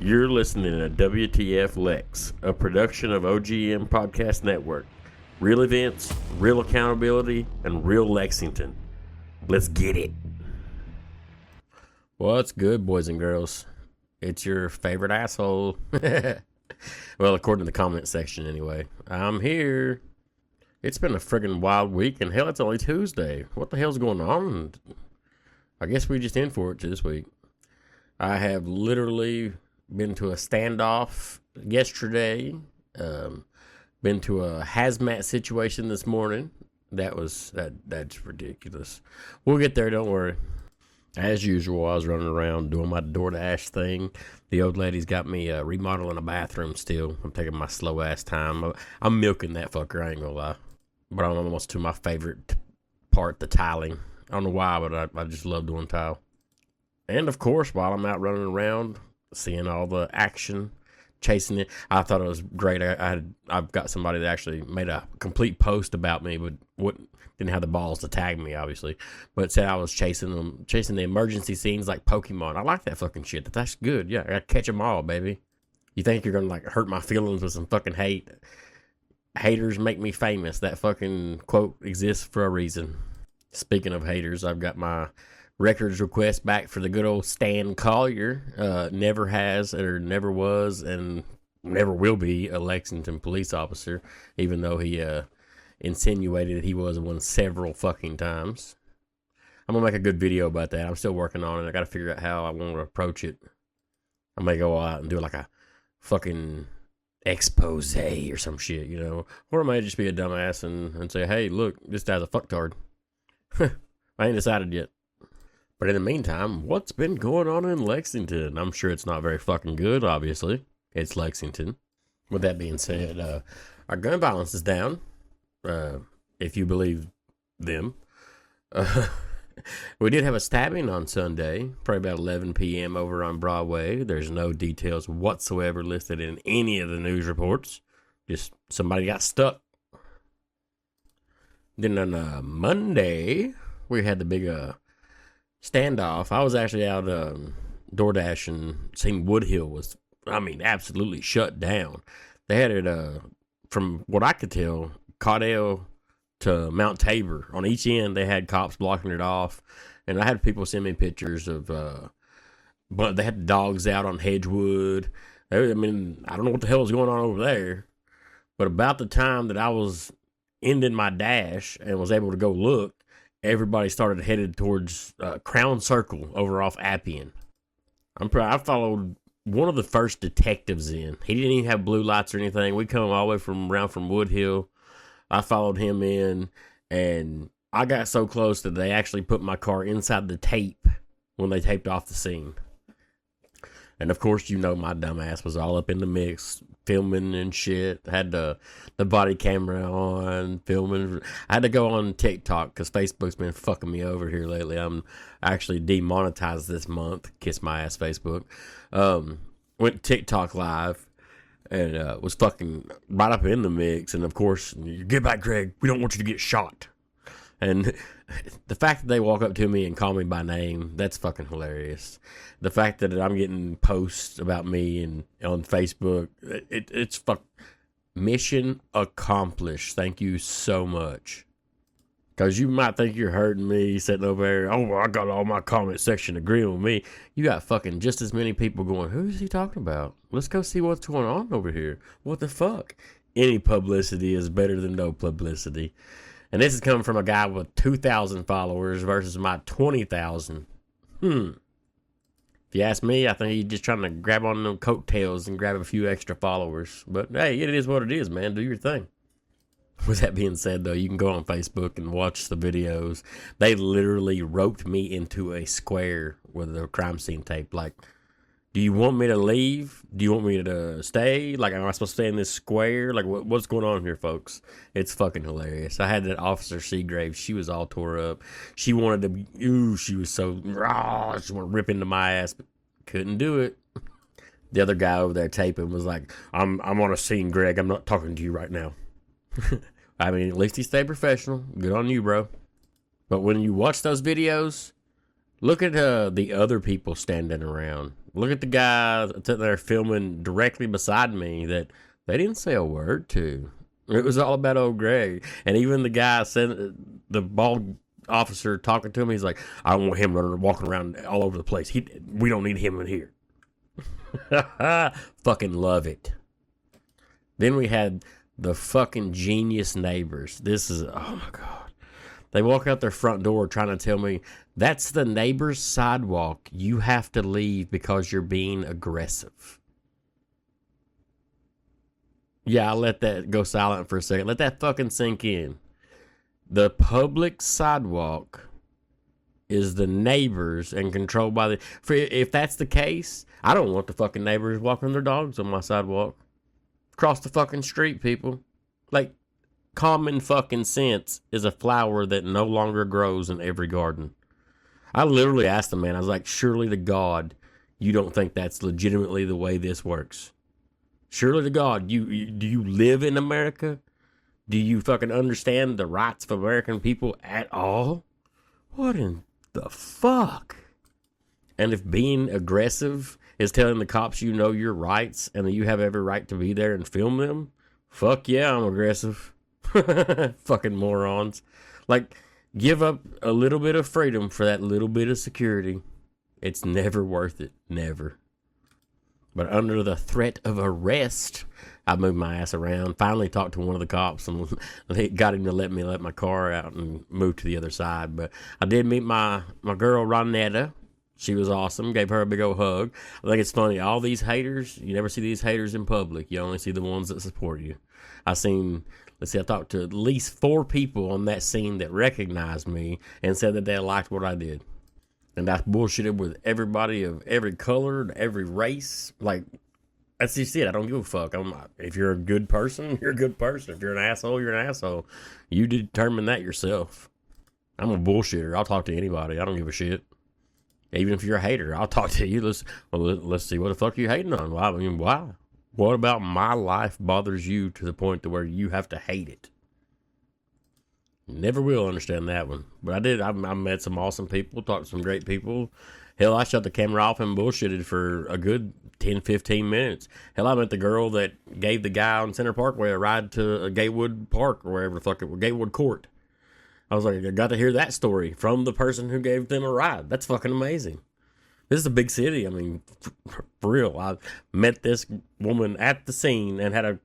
You're listening to WTF Lex, a production of OGM Podcast Network. Real events, real accountability, and real Lexington. Let's get it. What's good, boys and girls? It's your favorite asshole. Well, according to the comment section anyway. I'm here. It's been a friggin' wild week, and hell, it's only Tuesday. What the hell's going on? I guess we just in for it this week. I have literally been to a standoff yesterday. Been to a hazmat situation this morning. That's ridiculous. We'll get there, don't worry. As usual, I was running around doing my DoorDash thing. The old lady's got me remodeling a bathroom still. I'm taking my slow ass time. I'm milking that fucker, I ain't gonna lie. But I'm almost to my favorite part, the tiling. I don't know why, but I just love doing tile. And of course, while I'm out running around, seeing all the action, chasing it, I thought it was great. I've got somebody that actually made a complete post about me, but didn't have the balls to tag me, obviously. But said I was chasing the emergency scenes like Pokemon. I like that fucking shit. That's good. Yeah, I gotta catch them all, baby. You think you're gonna like hurt my feelings with some fucking hate? Haters make me famous. That fucking quote exists for a reason. Speaking of haters, I've got my records request back for the good old Stan Collier. Never has or never was and never will be a Lexington police officer, even though he insinuated that he was one several fucking times. I'm gonna make a good video about that. I'm still working on it. I gotta figure out how I want to approach it. I may go out and do like a fucking expose or some shit, you know, or I may just be a dumbass and say, hey, look, this guy's a fucktard. I ain't decided yet. But in the meantime, what's been going on in Lexington? I'm sure it's not very fucking good, obviously. It's Lexington. With that being said, our gun violence is down, if you believe them. We did have a stabbing on Sunday, probably about 11 p.m. over on Broadway. There's no details whatsoever listed in any of the news reports. Just somebody got stuck. Then on Monday, we had the big standoff. I was actually out DoorDash and seen Woodhill was, absolutely shut down. They had it, from what I could tell, Caudale to Mount Tabor. On each end, they had cops blocking it off. And I had people send me pictures of, but they had dogs out on Hedgewood. I don't know what the hell was going on over there. But about the time that I was ending my dash and was able to go look, everybody started headed towards Crown Circle over off Appian. I followed one of the first detectives in. He didn't even have blue lights or anything. We come all the way around from Woodhill. I followed him in, and I got so close that they actually put my car inside the tape when they taped off the scene. And of course, you know, my dumb ass was all up in the mix, filming and shit. Had the body camera on, filming. I had to go on TikTok because Facebook's been fucking me over here lately. I'm actually demonetized this month. Kiss my ass, Facebook. Went TikTok live and was fucking right up in the mix. And of course, get back, Greg. We don't want you to get shot. And the fact that they walk up to me and call me by name, that's fucking hilarious. The fact that I'm getting posts about me and on Facebook, it's mission accomplished. Thank you so much. Because you might think you're hurting me sitting over there. Oh, I got all my comment section agreeing with me. You got fucking just as many people going, who's he talking about? Let's go see what's going on over here. What the fuck? Any publicity is better than no publicity. And this is coming from a guy with 2,000 followers versus my 20,000. If you ask me, I think he's just trying to grab on them coattails and grab a few extra followers. But hey, it is what it is, man. Do your thing. With that being said, though, you can go on Facebook and watch the videos. They literally roped me into a square with a crime scene tape. Like, do you want me to leave? Do you want me to stay? Like, am I supposed to stay in this square? Like, what's going on here, folks? It's fucking hilarious. I had that Officer Seagrave. She was all tore up. She wanted to, she was so raw. She wanted to rip into my ass, but couldn't do it. The other guy over there taping was like, I'm on a scene, Greg. I'm not talking to you right now. At least he stayed professional. Good on you, bro. But when you watch those videos, Look at the other people standing around. Look at the guy sitting there filming directly beside me that they didn't say a word to. It was all about old Greg. And even the guy said, the bald officer talking to him, he's like, I don't want him walking around all over the place. We don't need him in here. Fucking love it. Then we had the fucking genius neighbors. This is, oh my God. They walk out their front door trying to tell me, that's the neighbor's sidewalk. You have to leave because you're being aggressive. Yeah, I'll let that go silent for a second. Let that fucking sink in. The public sidewalk is the neighbors and controlled by if that's the case, I don't want the fucking neighbors walking their dogs on my sidewalk. Cross the fucking street, people. Like, common fucking sense is a flower that no longer grows in every garden. I literally asked the man, I was like, surely to God, you don't think that's legitimately the way this works. Surely to God, do you live in America? Do you fucking understand the rights of American people at all? What in the fuck? And if being aggressive is telling the cops you know your rights and that you have every right to be there and film them, fuck yeah, I'm aggressive. Fucking morons. Like, give up a little bit of freedom for that little bit of security. It's never worth it. Never. But under the threat of arrest, I moved my ass around, finally talked to one of the cops, and got him to let my car out and move to the other side. But I did meet my girl, Ronetta. She was awesome. Gave her a big old hug. I think it's funny. All these haters, you never see these haters in public. You only see the ones that support you. I talked to at least 4 people on that scene that recognized me and said that they liked what I did. And I bullshitted with everybody of every color, every race. Like, that's just it. I don't give a fuck. If you're a good person, you're a good person. If you're an asshole, you're an asshole. You determine that yourself. I'm a bullshitter. I'll talk to anybody. I don't give a shit. Even if you're a hater, I'll talk to you. Let's see what the fuck you hating on. Why? I mean, why? What about my life bothers you to the point to where you have to hate it? Never will understand that one. But I did. I met some awesome people, talked to some great people. Hell, I shut the camera off and bullshitted for a good 10, 15 minutes. Hell, I met the girl that gave the guy on Center Parkway a ride to Gatewood Park or wherever the fuck it was, Gatewood Court. I was like, I got to hear that story from the person who gave them a ride. That's fucking amazing. This is a big city. I mean, for real. I met this woman at the scene and had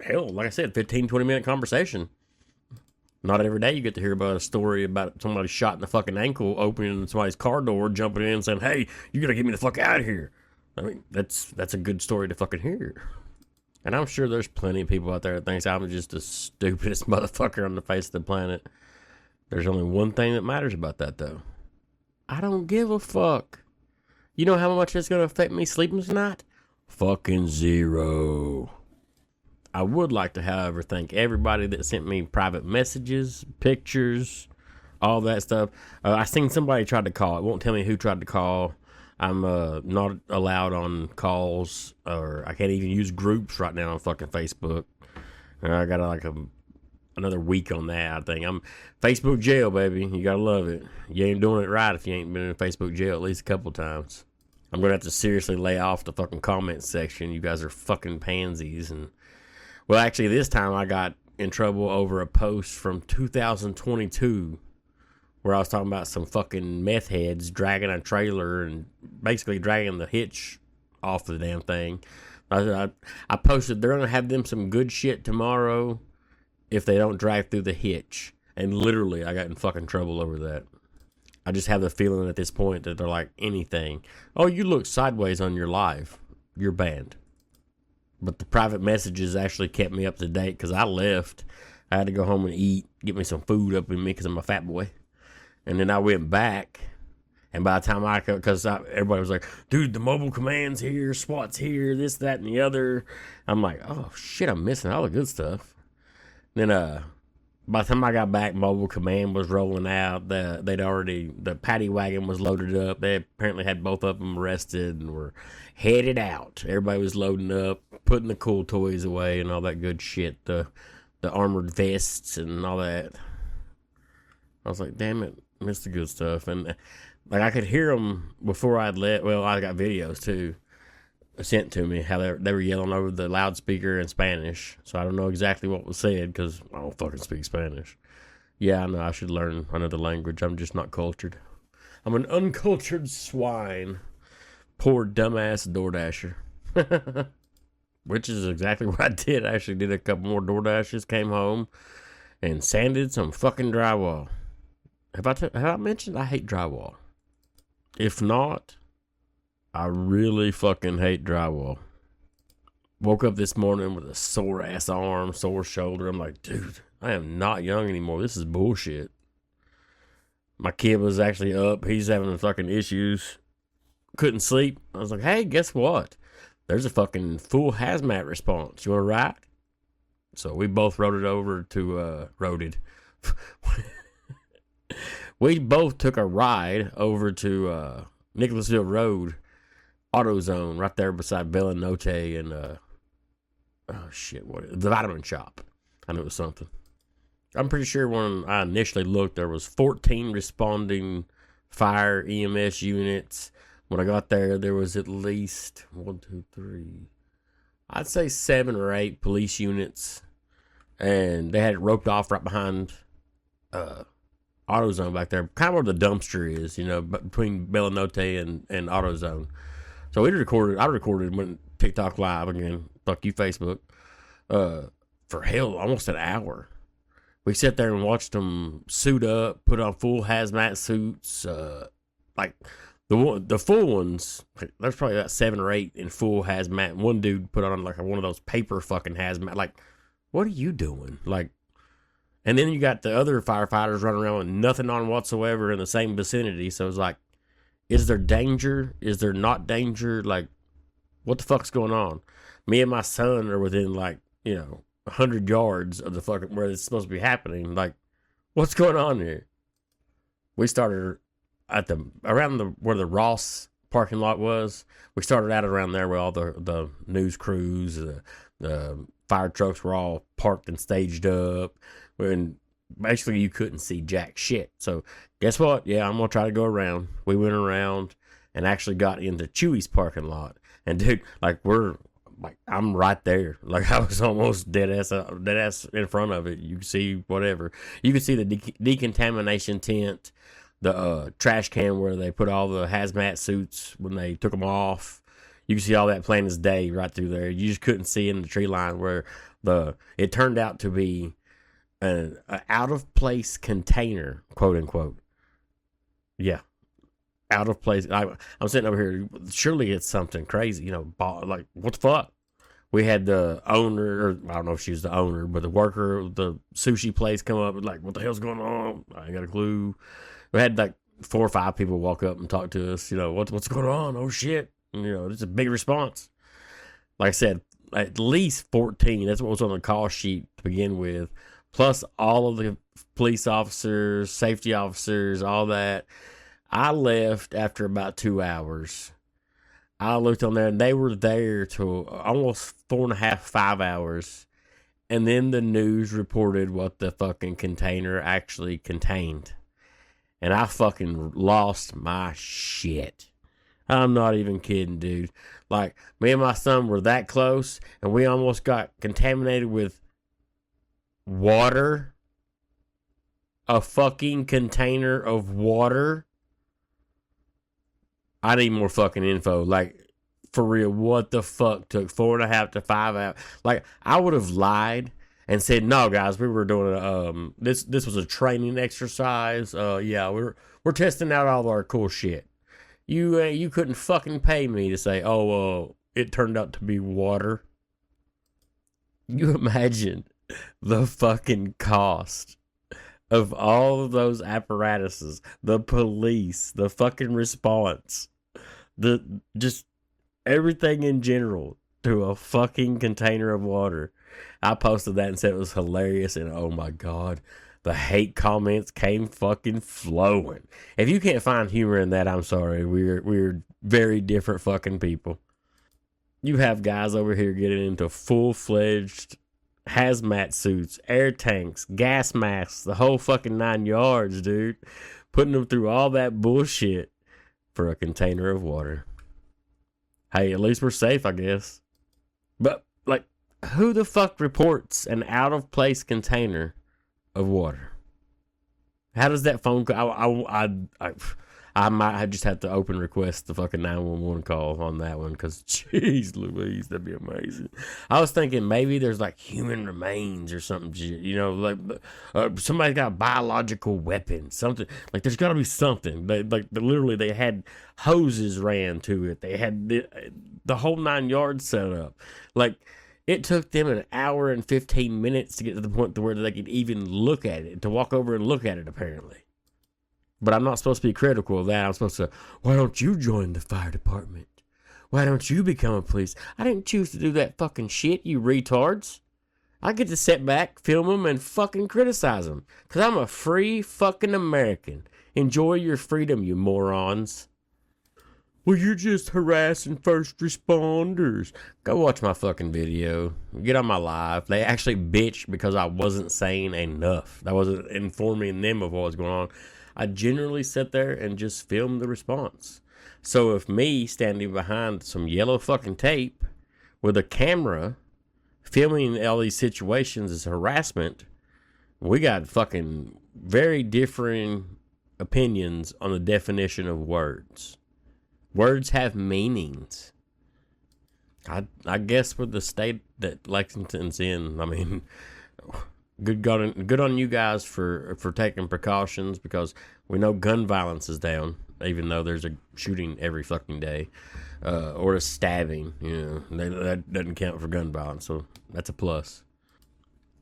like I said, 15, 20-minute conversation. Not every day you get to hear about a story about somebody shot in the fucking ankle, opening somebody's car door, jumping in and saying, hey, you got to get me the fuck out of here. I mean, that's a good story to fucking hear. And I'm sure there's plenty of people out there that thinks I'm just the stupidest motherfucker on the face of the planet. There's only one thing that matters about that, though. I don't give a fuck. You know how much it's going to affect me sleeping tonight? Fucking zero. I would like to, however, thank everybody that sent me private messages, pictures, all that stuff. I seen somebody tried to call. It won't tell me who tried to call. I'm not allowed on calls, or I can't even use groups right now on fucking Facebook. I got another week on that, I think. I'm Facebook jail, baby. You gotta love it. You ain't doing it right if you ain't been in Facebook jail at least a couple times. I'm gonna have to seriously lay off the fucking comment section. You guys are fucking pansies. And well, actually, this time I got in trouble over a post from 2022 where I was talking about some fucking meth heads dragging a trailer and basically dragging the hitch off the damn thing. I posted, they're gonna have them some good shit tomorrow if they don't drive through the hitch. And literally, I got in fucking trouble over that. I just have the feeling at this point that they're like, anything. Oh, you look sideways on your live. You're banned. But the private messages actually kept me up to date because I left. I had to go home and eat, get me some food up in me because I'm a fat boy. And then I went back. And by the time everybody was like, dude, the mobile command's here, SWAT's here, this, that, and the other. I'm like, oh, shit, I'm missing all the good stuff. Then, by the time I got back, mobile command was rolling out. The paddy wagon was loaded up. They apparently had both of them arrested and were headed out. Everybody was loading up, putting the cool toys away and all that good shit. The armored vests and all that. I was like, damn it, missed the good stuff. And Like, I could hear them before I'd let. Well, I got videos too sent to me how they were yelling over the loudspeaker in Spanish. So I don't know exactly what was said because I don't fucking speak Spanish. Yeah, I know I should learn another language. I'm just not cultured. I'm an uncultured swine. Poor dumbass DoorDasher. Which is exactly what I did. I actually did a couple more DoorDashes, came home, and sanded some fucking drywall. Have I mentioned I hate drywall? If not, I really fucking hate drywall. Woke up this morning with a sore ass arm, sore shoulder. I'm like, dude, I am not young anymore. This is bullshit. My kid was actually up. He's having fucking issues. Couldn't sleep. I was like, hey, guess what? There's a fucking full hazmat response. You want to ride? So we both rode it over to, we both took a ride over to Nicholasville Road, AutoZone, right there beside Bella Notte and, the vitamin shop. I knew it was something. I'm pretty sure when I initially looked, there was 14 responding fire EMS units. When I got there, there was at least 1, 2, 3. I'd say 7 or 8 police units, and they had it roped off right behind AutoZone back there, kind of where the dumpster is, between Bella Notte and AutoZone. So I recorded when TikTok live again. Fuck you, Facebook. For hell, almost an hour. We sat there and watched them suit up, put on full hazmat suits, like. The full ones, there's probably about 7 or 8 in full hazmat. One dude put on like one of those paper fucking hazmat. Like, what are you doing? Like, and then you got the other firefighters running around with nothing on whatsoever in the same vicinity. So it's like, is there danger? Is there not danger? Like, what the fuck's going on? Me and my son are within 100 yards of the fucking where it's supposed to be happening. Like, what's going on here? We started at where the Ross parking lot was. We started out around there where all the news crews, the fire trucks were all parked and staged up. When basically you couldn't see jack shit. So guess what? Yeah, I'm gonna try to go around. We went around and actually got into Chewy's parking lot. And dude, I'm right there. Like I was almost dead ass in front of it. You can see whatever. You can see the decontamination tent. The trash can where they put all the hazmat suits when they took them off. You can see all that plain as day right through there. You just couldn't see in the tree line where it turned out to be an out of place container, quote unquote. Yeah, out of place. I'm sitting over here. Surely it's something crazy, like what the fuck? We had the owner, or I don't know if she was the owner, but the worker of the sushi place come up and like, what the hell's going on? I ain't got a clue. We had like 4 or 5 people walk up and talk to us. What's going on? Oh shit! It's a big response. Like I said, at least 14. That's what was on the call sheet to begin with. Plus all of the police officers, safety officers, all that. I left after about 2 hours. I looked on there and they were there till almost 4.5, 5 hours. And then the news reported what the fucking container actually contained. And I fucking lost my shit. I'm not even kidding, dude. Like, me and my son were that close, and we almost got contaminated with water. A fucking container of water. I need more fucking info. Like, for real, what the fuck took 4.5 to 5 hours? Like, I would have lied and said, no, guys, we were doing this was a training exercise. Yeah, we're testing out all of our cool shit. You couldn't fucking pay me to say, it turned out to be water. You imagine the fucking cost of all of those apparatuses, the police, the fucking response, just everything in general to a fucking container of water. I posted that and said it was hilarious, and oh my god, the hate comments came fucking flowing. If you can't find humor in that, I'm sorry. We're very different fucking people. You have guys over here getting into full-fledged hazmat suits, air tanks, gas masks, the whole fucking 9 yards, dude. Putting them through all that bullshit. for a container of water. Hey, at least we're safe, I guess. But, like, who the fuck reports an out-of-place container of water? How does that phone call? I might just have to open request the fucking 911 call on that one, because, jeez Louise, that'd be amazing. I was thinking maybe there's, like, human remains or something, you know, like, somebody got a biological weapon, something. Like, there's got to be something. Literally, they had hoses ran to it. They had the whole 9 yards set up. Like, it took them an hour and 15 minutes to get to the point to where they could even look at it, to walk over and look at it, apparently. But I'm not supposed to be critical of that. I'm supposed to, why don't you join the fire department? Why don't you become a police? I didn't choose to do that fucking shit, you retards. I get to sit back, film them, and fucking criticize them. Because I'm a free fucking American. Enjoy your freedom, you morons. Well, you're just harassing first responders. Go watch my fucking video. Get on my live. They actually bitched because I wasn't saying enough. I wasn't informing them of what was going on. I generally sit there and just film the response. So if me standing behind some yellow fucking tape with a camera filming all these situations is harassment, we got fucking very differing opinions on the definition of words. Words have meanings. I guess with the state that Lexington's in, I mean, good on you guys for taking precautions, because we know gun violence is down, even though there's a shooting every fucking day, or a stabbing. You know, that doesn't count for gun violence, so that's a plus.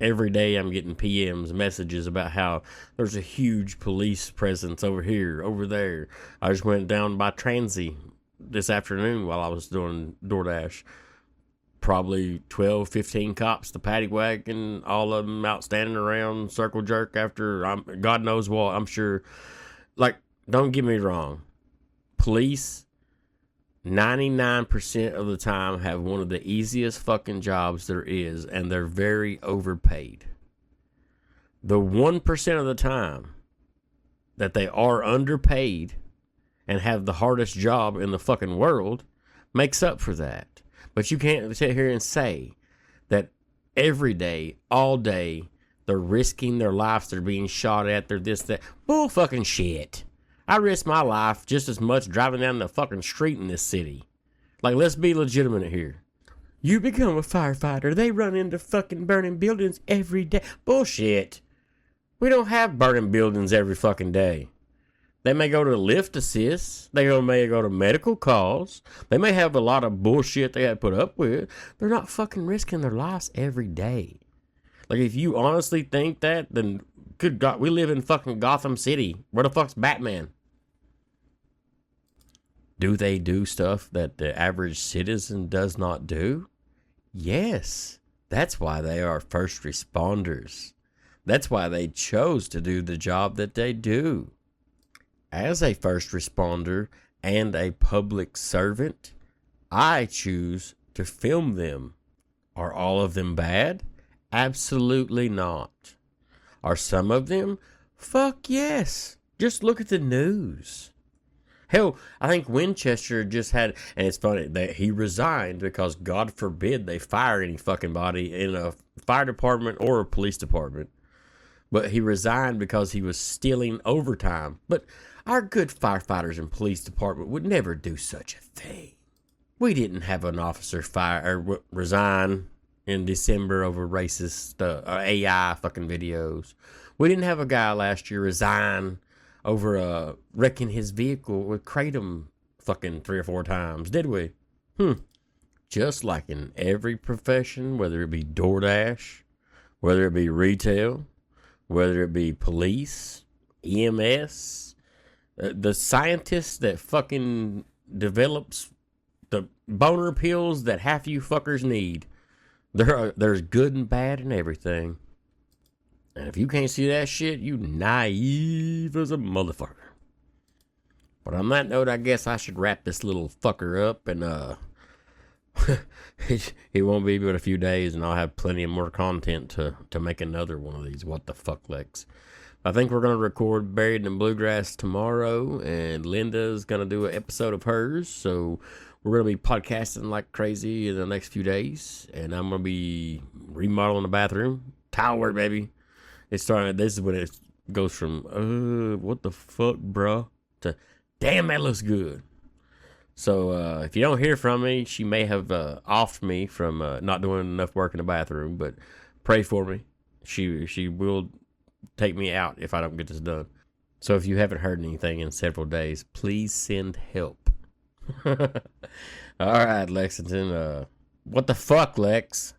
Every day I'm getting PMs, messages about how there's a huge police presence over here, over there. I just went down by Transy this afternoon while I was doing DoorDash. Probably 12, 15 cops, the paddy wagon, all of them out standing around, circle jerk after God knows what. I'm sure, like, don't get me wrong. Police, 99% of the time, have one of the easiest fucking jobs there is, and they're very overpaid. The 1% of the time that they are underpaid and have the hardest job in the fucking world makes up for that. But you can't sit here and say that every day, all day, they're risking their lives, they're being shot at, they're this, that. Bull fucking shit. I risk my life just as much driving down the fucking street in this city. Like, let's be legitimate here. You become a firefighter, they run into fucking burning buildings every day. Bullshit. We don't have burning buildings every fucking day. They may go to lift assist. They may go to medical calls. They may have a lot of bullshit they had to put up with. They're not fucking risking their lives every day. Like, if you honestly think that, then good God, we live in fucking Gotham City. Where the fuck's Batman? Do they do stuff that the average citizen does not do? Yes. That's why they are first responders. That's why they chose to do the job that they do. As a first responder and a public servant, I choose to film them. Are all of them bad? Absolutely not. Are some of them? Fuck yes. Just look at the news. Hell, I think Winchester just had, and it's funny that he resigned because God forbid they fire any fucking body in a fire department or a police department. But he resigned because he was stealing overtime. But our good firefighters and police department would never do such a thing. We didn't have an officer resign in December over racist AI fucking videos. We didn't have a guy last year resign over wrecking his vehicle with kratom fucking 3 or 4 times, did we? Just like in every profession, whether it be DoorDash, whether it be retail, whether it be police, EMS, the scientist that fucking develops the boner pills that half you fuckers need. There's good and bad in everything. And if you can't see that shit, you naive as a motherfucker. But on that note, I guess I should wrap this little fucker up, and it won't be but a few days, and I'll have plenty of more content to make another one of these What the Fuck Lex. I think we're going to record Buried in Bluegrass tomorrow, and Linda's going to do an episode of hers. So we're going to be podcasting like crazy in the next few days, and I'm going to be remodeling the bathroom. Tile work, baby. It's starting. This is when it goes from, what the fuck, bro, to, damn, that looks good. So if you don't hear from me, she may have offed me from not doing enough work in the bathroom, but pray for me. She will take me out if I don't get this done. So if you haven't heard anything in several days, please send help. All right, Lexington. What the fuck, Lex?